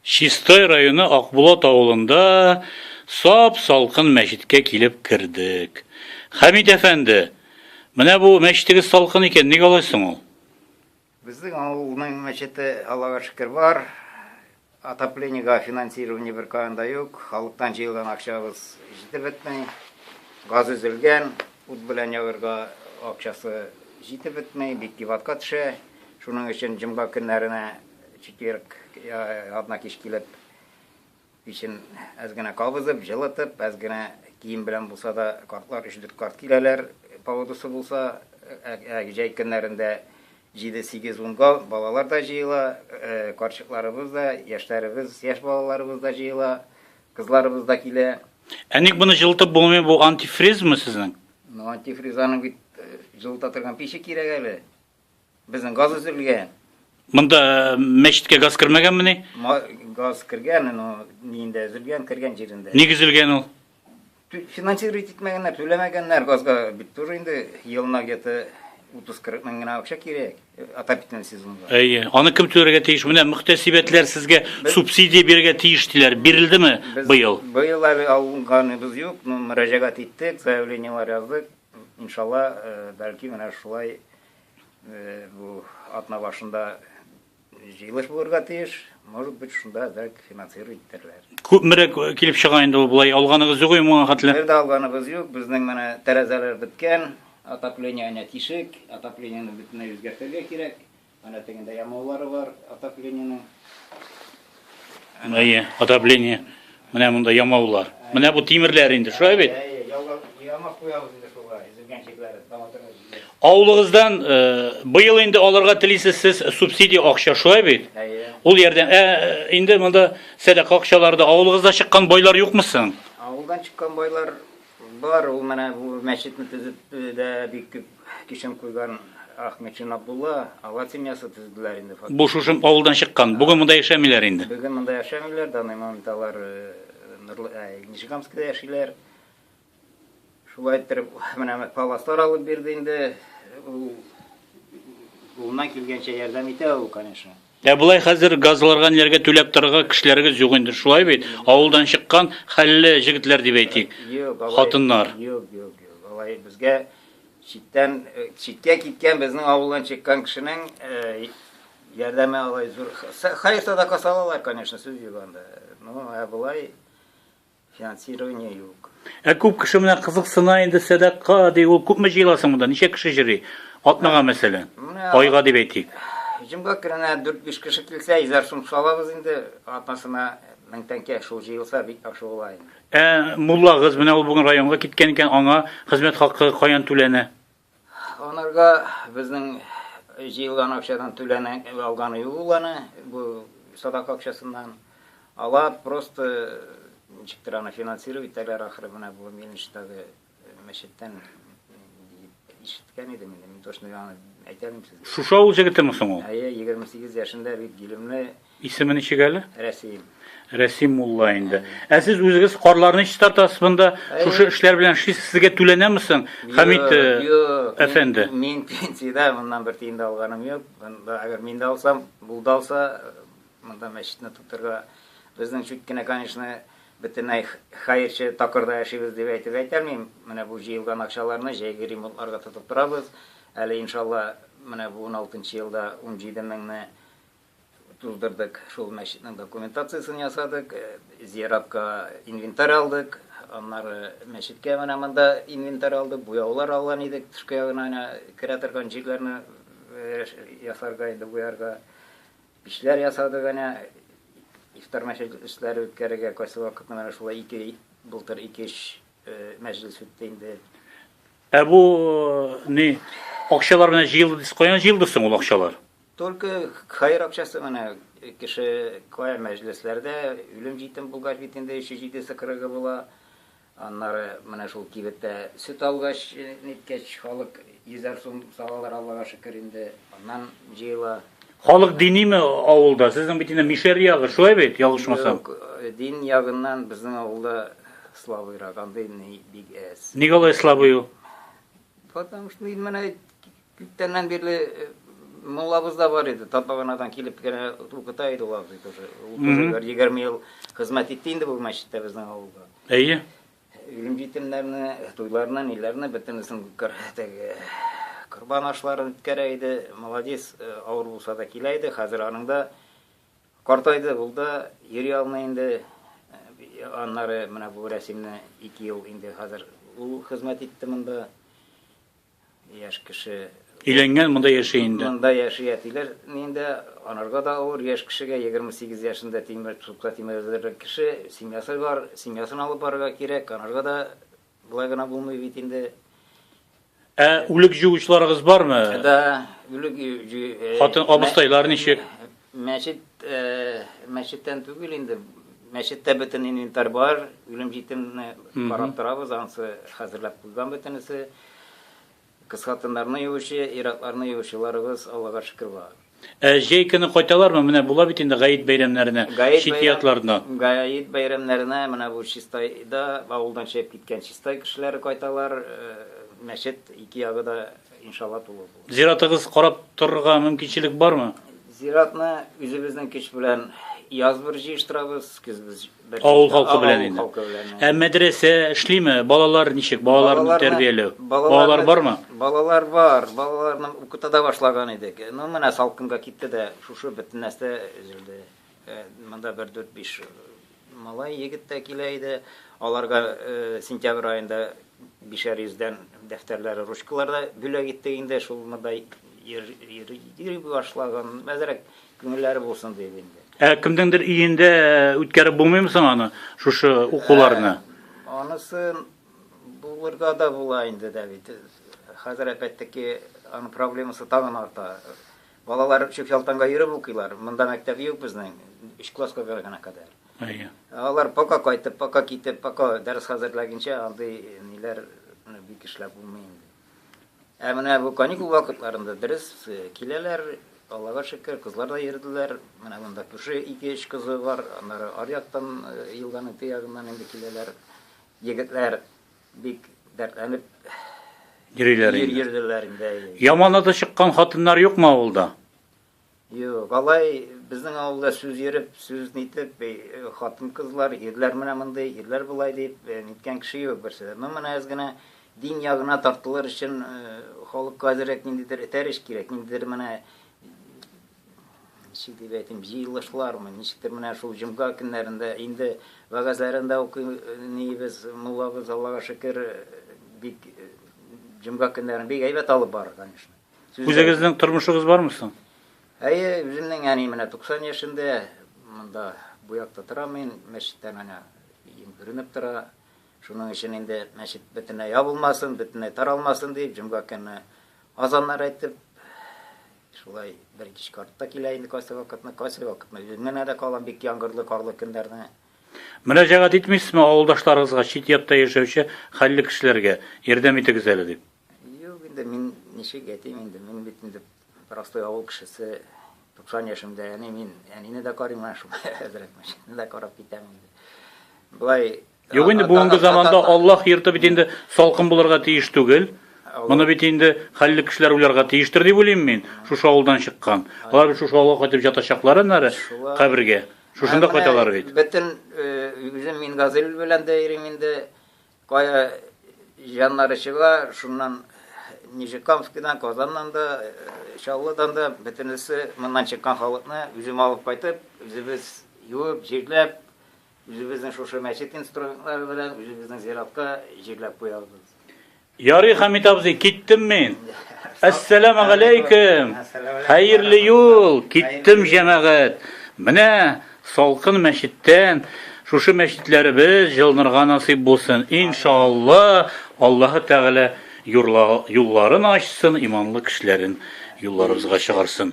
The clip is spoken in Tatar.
Шистой районы Акбулат авылында сап салкын мәчеткә килеп кердек. Хамид әфәнде, менә бу мәчетегез салкын икән, ник алайсың ул? Безнең авылның мәчете, Аллага шөкер, бар. Отоплениега финансирование бер кайда юк. Халыктан җыелган акчабыз җитеп бетмәй. Газ өзелгән, ут белән ягырга акчасы җитеп бетмәй, бик кибатка төшә. Шуның өчен җомга көннәренә четверг одна кич килеп печен әзгенә кабызып, җылытып, әзгенә кием белән булса да картлар 3-4 карт киләләр. Поводысы булса, җәй көннәрендә 7-8-10 балалар да җыела, карчыкларыбыз да, яшьләребез, яшь балаларыбыз да җыела, кызларыбыз да килә. Ник буны җылытып булмый, бу антифризмы сезнең? Ну, антифризаның бит җылыта торган пече кирәк әле. Безнең газ өзелгән. Монда мәчеткә газ кермәгәнмени? Газ кергән, но нинди өзелгән, кергән җирендә. Ник өзелгән ул? Финансировать итмәгәннәр, түләмәгәннәр газга. Бит тур инде елына где-то 30-40 мең генә акча кирәк. Отопительный сезонга. Әйе, аны кем түләргә тиеш? Менә мөхтәсибәтләр сезгә субсидия бирергә тиеш диләр. Бирелдеме быел? Быел әле алынганыбыз юк, но мөрәҗәгать иттек, заявлениелар яздык. Иншалла, бәлки менә шулай бу атна башында җыелыш булырга тиеш. Может быть, шунда да финансировать итәрләр. Күпмерәк килеп чыга инде ул булай. Алганыгыз юк моңа хәтле? Бер дә алганыбыз юк. Безнең менә тәрәзәләр биткән, отопление тишек, отоплениены бөтенләй үзгәртергә кирәк. Менә тегендә ямаулары бар, отоплениеның. Әйе, отопление. Менә монда ямаулар. Менә бу тимерләр инде, шулай бит? Ямап куябыз инде шулай, изелгән чикләре таматырга. Авылыгыздан быел инде алырга телисез сез субсидия акча, шулай бит? Ул ярдәм. Инде монда сәдака акчаларда авылыгызда чыккан байлар юкмы соң? Авылдан чыккан байлар бар. Ул менә бу мәчетне төзеп дә бик күп кишен куйган Ахметшин Абдулла, алар семьясы төзеделәр инде. Бу шушым авылдан чыккан. Бүген монда яшәмиләр инде. Бүген монда яшәмиләр, данный момент алар Нижегамскида яшиләр. Шулай итеп, менә паласлар алып бирде инде. Улдан килгәнчә ярдәм итә ул, конечно. Булай хәзер газларга ниләргә түләп торырга кешеләрегез юк инде, шулай бит? Авылдан чыккан хәлле җегетләр дип әйтик. Хатыннар. Юк. Алай безгә читкә киткән безнең авылдан чыккан кешенең ярдәме алай зур. Хәйр садака салалар, конечно, сүз юганда. Ну, булай финансирование юк. Күп кеше менә кызыксына инде садака ди, ул күпме җыеласың монда? Ничә кеше җыри? Атнага мәсәлән. Айга дип әйтик. Җомга көненә 4-5 кеше килсә, 100 сум салабыз инде. Атнасына 1000 тәңкә шул җыелса бик яхшы була инде. Муллагыз менә ул бүген районга киткән икән, аңа хезмәт хакы каян түләнә? Анарга безнең җыелган акчадан түләнә алганы юк ул аны. Бу садака акчасыннан ала просто ничектер аны финансировать итәләр ахры менә бу Мельништагы мәчеттән ишеткән идем инде. Мин точно әйтәм сезгә. Шуша ул җегетеме соң ул? 28 яшында бик гилемле. Исеме ничек әле? Рәсим. Рәсим Мулла инде. Сез үзегез карларны ничек тартасыз монда? Шушы эшләр белән сезгә түләнәме соң? Хамид әфәнде. Мин пенсиядә моннан бер тиен дә алганым юк. Әгәр мин дә алсам, булды алса, монда мәчетне тутырга безнең чуть кенә, конечно, бөтенләй хәерче такырда яшибез дип әйтеп әйтәлмим. Менә бу җыелган акчаларны җәйге ремонтларга тотып торабыз. Әле иншалла менә бу 16 елда 17 меңне туздырдык. Шул мәчетнең документациясын ясадык, зиратка инвентарь алдык. Аннары мәчеткә менә монда инвентарь алдык, буяулар алган идек, тышкы ягына керә торган җирләрне ясарга инде буярга. Пичләр ясадык әнә. Ифтар мәҗлесләре үткәрергә кайсы вакытны менә шулай былтыр 2 мәҗлес үтте инде. Бу ни акчалар менә җыелды, каян җыелды соң ул акчалар? Только хәйр акчасы менә кеше кая мәҗлесләрдә үлем җитем булгач бит инде 7-се кырыгы була. Аннары менә шул кибеттә сөт алгач ниткәч халык 100 сум салалар Аллага шөкер инде. Аннан җыела. Халык диниме авылда? Сезнең бит инде мишәр ягы, шулай бит, ялгышмасам. Дин ягыннан безнең авылда слабыйрак, андай бик әз. Ник алай слабый ул? Потому что менә күптәннән бирле Муллабыз да бар иде. Татбаганадан килеп генә укыта иде ул абзый тоже. Ул 20 ел хезмәт итте инде бу мәчеттә безнең авылда. Әйе. Үлем җитемнәрне, туйларны, ниләрне бөтенесен корбан ашларын үткәрә иде. Молодец, авыр булса да килә иде. Хәзер аның да картайды, булда йөри алмый инде. Аннары менә бу рәсемне 2 ел инде хәзер ул хезмәт итте монда. Яшь кеше Өйләнгән, монда яши инде. монда яши әтиләр. Инде анарга да авыр яшь кешегә 28 яшында тимер кеше, семьясы бар, семьясын алып барырга кирәк. Анарга да булай гына булмый бит инде. Үлек җыучыларыгыз бармы? Да, үлек Хатын абыстайлар ничек? Мәчеттән түгел инде. Мәчеттә бөтен инвентарь бар, үлем җитемне карап торабыз, ансы хәзерләп куйган бөтенесе. Кыз хатыннарны юучы, иратларны юучыларыбыз, Аллага шөкер бар. Җәй көне кайталармы? Менә була бит инде гаит бәйрәмнәренә, читиятларына. Гаит бәйрәмнәренә, менә бу чистайда авылдан чыгып киткән чистай кешеләр кайталар. Мәчет 2 ягы да иншалла тулы булыр. Зиратыгыз карап торырга мөмкинчелек бармы? Зиратны үзебезнең көч белән яз бер җыештырабыз, көз без Авыл халкы белән инде. Мәдрәсә эшлиме? Балалар ничек? Балаларны тәрбияләү. Балалар бармы? Балалар бар. Балаларны укыта да башлаган идек. Ну, менә салкынга китте дә, шушы бөтен нәрсә өзелде. Монда 4-5 малай егет тә килә иде. Аларга сентябрь аенда 500-дән дәфтәрләре, ручкалар да бүләк итте инде. Шул монда йөри башлаган. Мәзәрәк күңелләре булсын дип инде. Кемдеңдер өендә үткәреп булмыймы соң аны, шушы укуларны? Анысы булырга да була инде дә бит. Хәзер әпәттәки аның проблемасы тагын арта. Балалар Чүкчалтанга йөреп укыйлар. Монда мәктәп юк безнең. 3 класска гына кадәр. Әйе. Алар пока кайтып, пока китеп, пока дәрес хәзерләгәнчә андый ниләр бик эшләп булмый инде. Менә бу каникул вакытларында дөрес киләләр. Аллага шөкер, кызлар да йөрделәр. Менә монда күрше 2-3 кызы бар. Аннары аръяктан елганың тыягыннан инде киләләр. Егетләр бик дәртләнеп йөрделәр инде. Яманада чыккан хатыннар юкмы авылда? Юк, алай безнең авылда сүз йөреп, сүз нитеп, хатын кызлар, ирләр менә мондай, ирләр булай дип ниткән кеше юк берсе. Менә әз генә дин ягына тартылыр өчен халыкка әзрәк ниндидер этәриш кирәк. Ниндидер менә ничек дип әйтим, җыелышлармы, ничектер менә шул җомга көннәрендә инде вәгазьләрендә укыйбыз, муллабыз, Аллага шөкер, бик җомга көннәрен бик әйбәт алып барыр, конечно. Үзегезнең тормышыгыз бармы соң? Әйе, үземнең әни менә 90 яшендә, монда бу якта торам мин, мәчеттән ана күренеп тора. Шуның өчен инде мәчет бөтенләй ябылмасын, бөтенләй таралмасын дип, җомга көнне азаннар әйтеп, шулай бер кичке артта килә инде кайсы вакытны. Менә дә калам бик яңгырлы, карлы көннәрне. Мөрәҗәгать итмисезме авылдашларыгызга, чит якта яшәүче хәлле кешеләргә ярдәм итегез әле дип? Юк, инде мин ничек әйтим инде, мин бит инде простой авыл кешесе, 90 яшымда, яни мин әнине дә карыйм, шул хәзрәт мәчетне дә карап китәм инде. Булай Юк инде бүгенге заманда Аллаһ йорты бит инде салкын булырга тиеш түгел. Моны бит инде хәлле кешеләр уйларга тиештер дип уйлыйм мин. Шушы авылдан чыккан. Алар шушы авылга кайтып ятачаклар аннары кабергә. Шушында кайталар бит. Бөтен үзем мин газел белән дә йөрим инде. Кая җаннары чыга, шуннан Нижекамскидан, Казаннан да, Чаллыдан да бөтенесе моннан чыккан халыкны үзем алып кайтып, үзебез юып, җирләп, үзебезнең шушы мәчет инструментлары белән үзебезнең зиратка җирләп куябыз. Ярый, Хамит абзый, киттем мин. Ассаламу алейкум. Хәерле юл. Киттем җәмәгать. Менә салкын мәчеттән шушы мәчетләребез җылнырга насыйп булсын. Иншалла, Аллаһ Тәгалә юлларын ачсын, иманлы кешеләрен юлларыбызга чыгарсын.